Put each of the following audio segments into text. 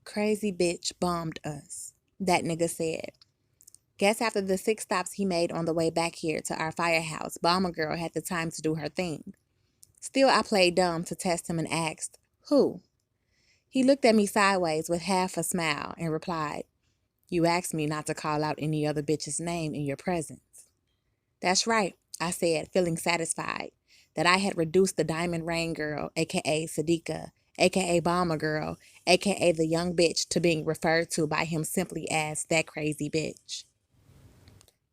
Crazy bitch bombed us, that nigga said. Guess after the 6 stops he made on the way back here to our firehouse, Bomber Girl had the time to do her thing. Still, I played dumb to test him and asked, "Who?" He looked at me sideways with half a smile and replied, "You asked me not to call out any other bitch's name in your presence." "That's right," I said, feeling satisfied that I had reduced the Diamond Rain Girl, aka Sadiqa, aka Bomber Girl, aka the young bitch, to being referred to by him simply as that crazy bitch.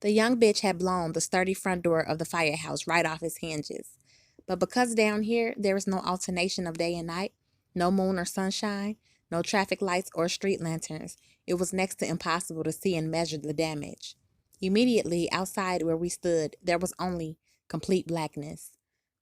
The young bitch had blown the sturdy front door of the firehouse right off its hinges. But because down here there is no alternation of day and night, no moon or sunshine, no traffic lights or street lanterns, it was next to impossible to see and measure the damage. Immediately outside where we stood, there was only complete blackness.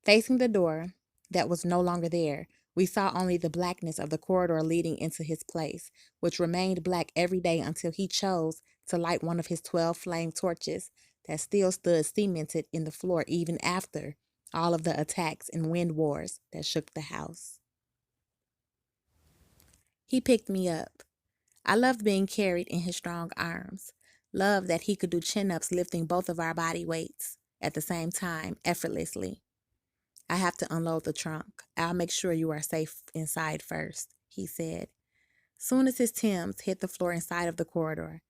Facing the door that was no longer there, we saw only the blackness of the corridor leading into his place, which remained black every day until he chose to light one of his 12 flame torches that still stood cemented in the floor even after all of the attacks and wind wars that shook the house. He picked me up. I loved being carried in his strong arms. Loved that he could do chin-ups lifting both of our body weights at the same time, effortlessly. "I have to unload the trunk. I'll make sure you are safe inside first," he said. Soon as his Timbs hit the floor inside of the corridor,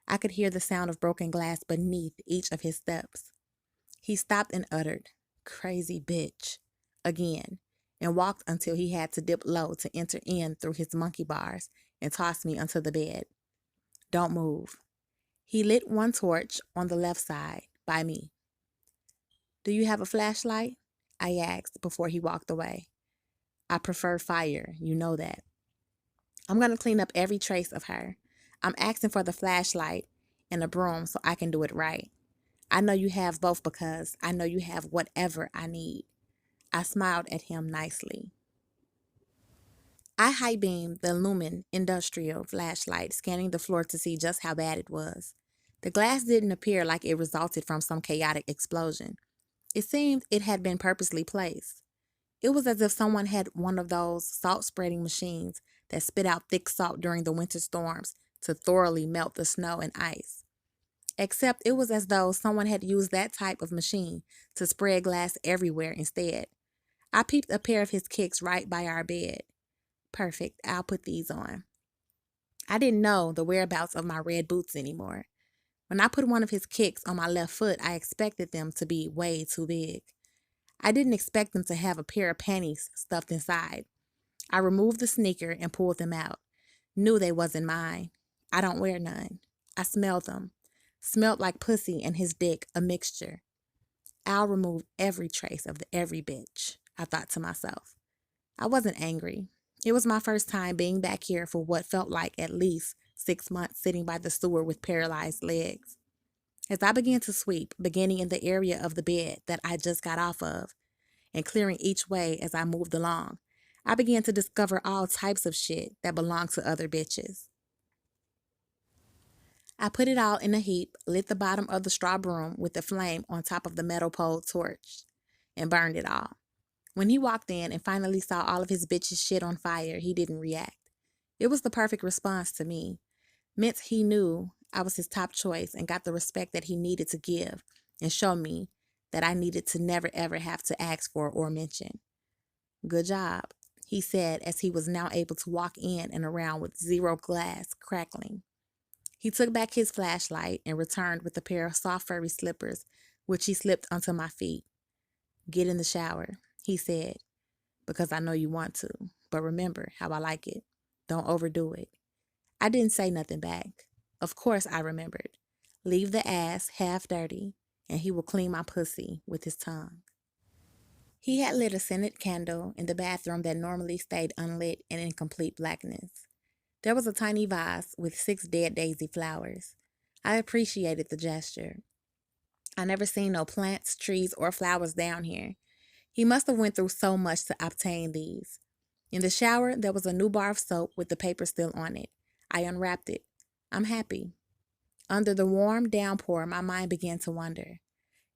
I could hear the sound of broken glass beneath each of his steps. He stopped and uttered, "Crazy bitch," again, and walked until he had to dip low to enter in through his monkey bars and toss me onto the bed. "Don't move." He lit one torch on the left side, by me. "Do you have a flashlight?" I asked before he walked away. "I prefer fire, you know that." "I'm going to clean up every trace of her. I'm asking for the flashlight and a broom so I can do it right. I know you have both because I know you have whatever I need." I smiled at him nicely. I high-beamed the Lumen industrial flashlight, scanning the floor to see just how bad it was. The glass didn't appear like it resulted from some chaotic explosion. It seemed it had been purposely placed. It was as if someone had one of those salt-spreading machines that spit out thick salt during the winter storms to thoroughly melt the snow and ice. Except it was as though someone had used that type of machine to spread glass everywhere instead. I peeped a pair of his kicks right by our bed. "Perfect, I'll put these on." I didn't know the whereabouts of my red boots anymore. When I put one of his kicks on my left foot, I expected them to be way too big. I didn't expect them to have a pair of panties stuffed inside. I removed the sneaker and pulled them out. Knew they wasn't mine. I don't wear none. I smelled them. Smelled like pussy and his dick, a mixture. "I'll remove every trace of the every bitch," I thought to myself. I wasn't angry. It was my first time being back here for what felt like at least 6 months sitting by the sewer with paralyzed legs. As I began to sweep, beginning in the area of the bed that I just got off of, and clearing each way as I moved along, I began to discover all types of shit that belonged to other bitches. I put it all in a heap, lit the bottom of the straw broom with the flame on top of the metal pole torch, and burned it all. When he walked in and finally saw all of his bitch's shit on fire, he didn't react. It was the perfect response to me. Meant he knew I was his top choice and got the respect that he needed to give and show me that I needed to never ever have to ask for or mention. "Good job," he said as he was now able to walk in and around with zero glass crackling. He took back his flashlight and returned with a pair of soft furry slippers, which he slipped onto my feet. "Get in the shower," he said, "because I know you want to, but remember how I like it. Don't overdo it." I didn't say nothing back. Of course I remembered. Leave the ass half dirty, and he will clean my pussy with his tongue. He had lit a scented candle in the bathroom that normally stayed unlit and in complete blackness. There was a tiny vase with 6 dead daisy flowers. I appreciated the gesture. I never seen no plants, trees, or flowers down here. He must have went through so much to obtain these. In the shower, there was a new bar of soap with the paper still on it. I unwrapped it. I'm happy. Under the warm downpour, my mind began to wander.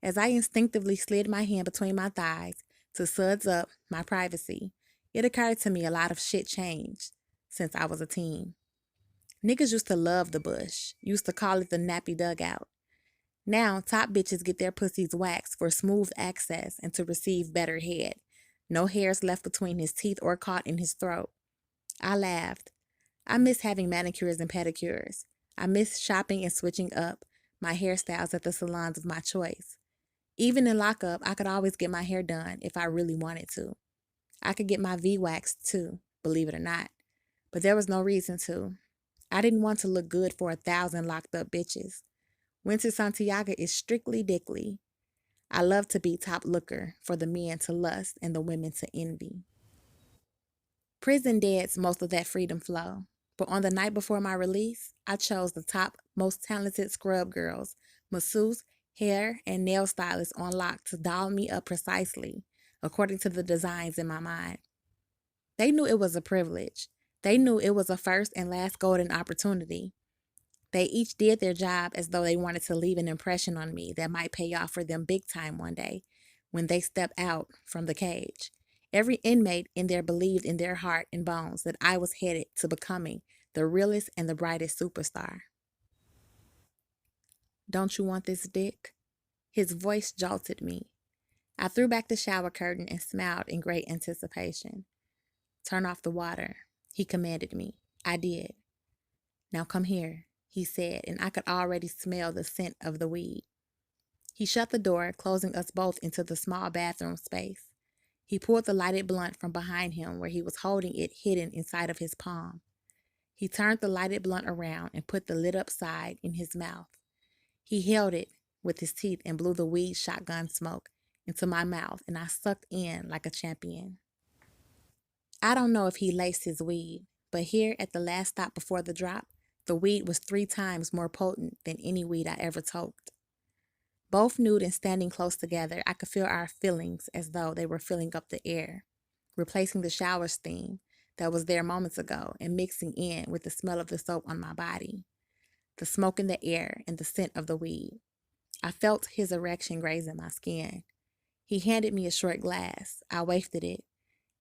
As I instinctively slid my hand between my thighs to suds up my privacy, it occurred to me a lot of shit changed since I was a teen. Niggas used to love the bush, used to call it the nappy dugout. Now, top bitches get their pussies waxed for smooth access and to receive better head. No hairs left between his teeth or caught in his throat. I laughed. I miss having manicures and pedicures. I miss shopping and switching up my hairstyles at the salons of my choice. Even in lockup, I could always get my hair done if I really wanted to. I could get my V waxed too, believe it or not. But there was no reason to. I didn't want to look good for 1,000 locked up bitches. Winter Santiago is strictly dickly. I love to be top looker for the men to lust and the women to envy. Prison deads most of that freedom flow. But on the night before my release, I chose the top, most talented scrub girls, masseuse, hair, and nail stylists on lock to doll me up precisely, according to the designs in my mind. They knew it was a privilege. They knew it was a first and last golden opportunity. They each did their job as though they wanted to leave an impression on me that might pay off for them big time one day when they step out from the cage. Every inmate in there believed in their heart and bones that I was headed to becoming the realest and the brightest superstar. Don't you want this dick? His voice jolted me. I threw back the shower curtain and smiled in great anticipation. Turn off the water, he commanded me. I did. Now come here, he said, and I could already smell the scent of the weed. He shut the door, closing us both into the small bathroom space. He pulled the lighted blunt from behind him where he was holding it hidden inside of his palm. He turned the lighted blunt around and put the lit up side in his mouth. He held it with his teeth and blew the weed shotgun smoke into my mouth, and I sucked in like a champion. I don't know if he laced his weed, but here at the last stop before the drop, the weed was 3 times more potent than any weed I ever toked. Both nude and standing close together, I could feel our feelings as though they were filling up the air, replacing the shower steam that was there moments ago and mixing in with the smell of the soap on my body, the smoke in the air, and the scent of the weed. I felt his erection grazing my skin. He handed me a short glass. I wafted it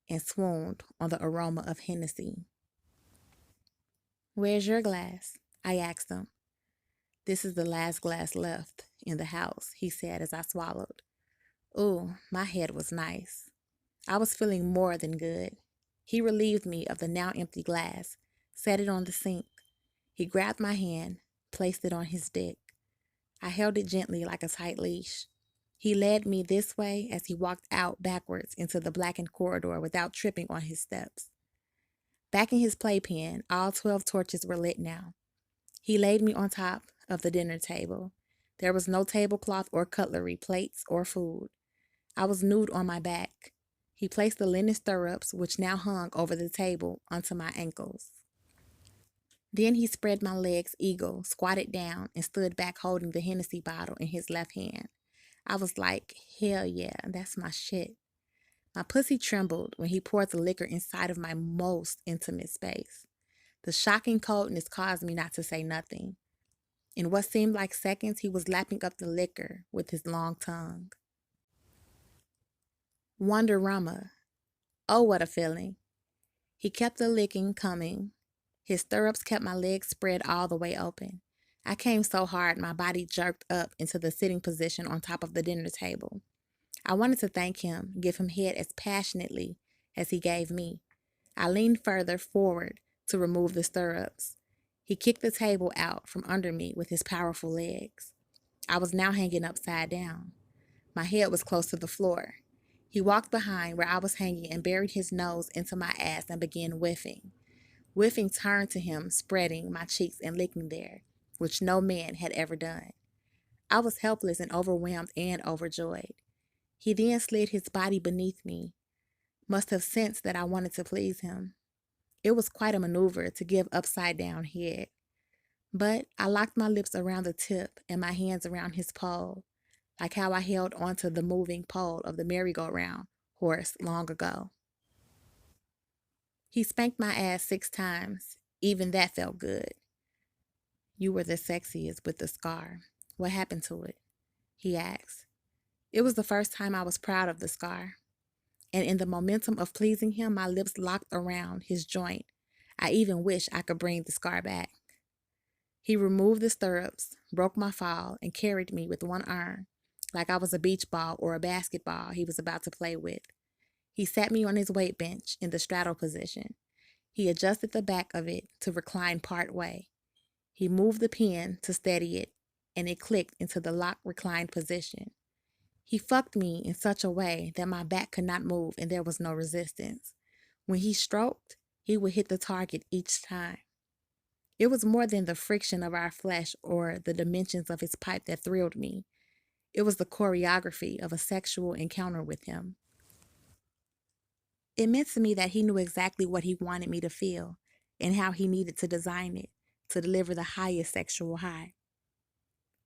and swooned on the aroma of Hennessy. Where's your glass? I asked him. This is the last glass left in the house, he said as I swallowed. Ooh, my head was nice. I was feeling more than good. He relieved me of the now empty glass, set it on the sink. He grabbed my hand, placed it on his dick. I held it gently like a tight leash. He led me this way as he walked out backwards into the blackened corridor without tripping on his steps. Back in his playpen, all 12 torches were lit now. He laid me on top of the dinner table. There was no tablecloth or cutlery, plates, or food. I was nude on my back. He placed the linen stirrups, which now hung over the table, onto my ankles. Then he spread my legs eagle, squatted down, and stood back holding the Hennessy bottle in his left hand. I was like, hell yeah, that's my shit. My pussy trembled when he poured the liquor inside of my most intimate space. The shocking coldness caused me not to say nothing. In what seemed like seconds, he was lapping up the liquor with his long tongue. Wonderama. Oh, what a feeling. He kept the licking coming. His stirrups kept my legs spread all the way open. I came so hard my body jerked up into the sitting position on top of the dinner table. I wanted to thank him, give him head as passionately as he gave me. I leaned further forward to remove the stirrups. He kicked the table out from under me with his powerful legs. I was now hanging upside down. My head was close to the floor. He walked behind where I was hanging and buried his nose into my ass and began whiffing. Whiffing turned to him, spreading my cheeks and licking there, which no man had ever done. I was helpless and overwhelmed and overjoyed. He then slid his body beneath me, must have sensed that I wanted to please him. It was quite a maneuver to give upside down head. But I locked my lips around the tip and my hands around his pole, like how I held onto the moving pole of the merry-go-round horse long ago. He spanked my ass 6 times. Even that felt good. You were the sexiest with the scar. What happened to it? He asked. It was the first time I was proud of the scar. And in the momentum of pleasing him, my lips locked around his joint. I even wish I could bring the scar back. He removed the stirrups, broke my fall, and carried me with one arm, like I was a beach ball or a basketball he was about to play with. He sat me on his weight bench in the straddle position. He adjusted the back of it to recline part way. He moved the pin to steady it, and it clicked into the locked reclined position. He fucked me in such a way that my back could not move and there was no resistance. When he stroked, he would hit the target each time. It was more than the friction of our flesh or the dimensions of his pipe that thrilled me. It was the choreography of a sexual encounter with him. It meant to me that he knew exactly what he wanted me to feel and how he needed to design it to deliver the highest sexual high.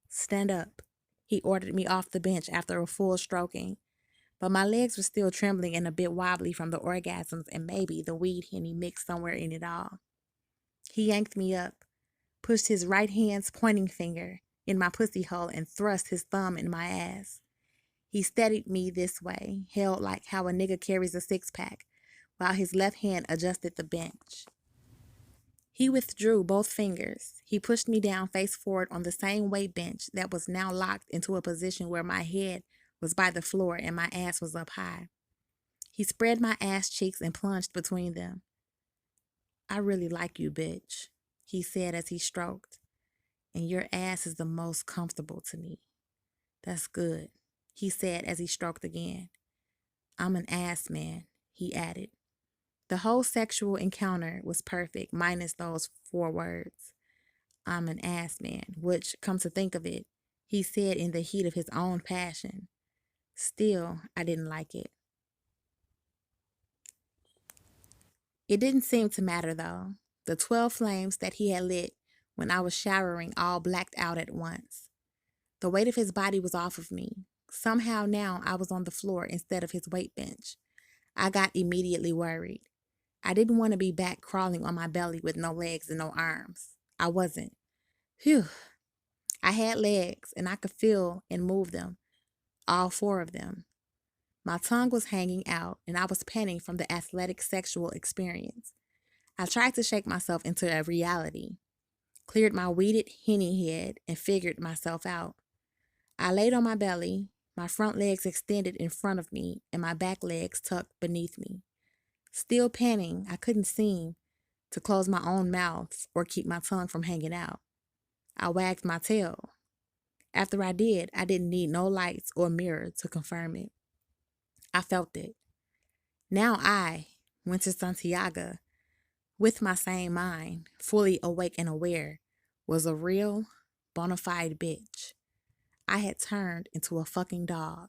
Stand up, he ordered me off the bench after a full stroking, but my legs were still trembling and a bit wobbly from the orgasms and maybe the weed Henny mixed somewhere in it all. He yanked me up, pushed his right hand's pointing finger in my pussy hole and thrust his thumb in my ass. He steadied me this way, held like how a nigga carries a six-pack, while his left hand adjusted the bench. He withdrew both fingers. He pushed me down face forward on the same weight bench that was now locked into a position where my head was by the floor and my ass was up high. He spread my ass cheeks and plunged between them. I really like you, bitch, he said as he stroked, and your ass is the most comfortable to me. That's good, he said as he stroked again. I'm an ass man, he added. The whole sexual encounter was perfect, minus those 4 words. I'm an ass man, which, come to think of it, he said in the heat of his own passion. Still, I didn't like it. It didn't seem to matter, though. The 12 flames that he had lit when I was showering all blacked out at once. The weight of his body was off of me. Somehow now I was on the floor instead of his weight bench. I got immediately worried. I didn't want to be back crawling on my belly with no legs and no arms. I wasn't. Phew. I had legs and I could feel and move them. All 4 of them. My tongue was hanging out and I was panting from the athletic sexual experience. I tried to shake myself into a reality, cleared my weeded Henny head and figured myself out. I laid on my belly, my front legs extended in front of me and my back legs tucked beneath me. Still panting, I couldn't seem to close my own mouth or keep my tongue from hanging out. I wagged my tail. After I did, I didn't need no lights or mirror to confirm it. I felt it. Now I went to Souljah with my same mind, fully awake and aware, was a real, bona fide bitch. I had turned into a fucking dog.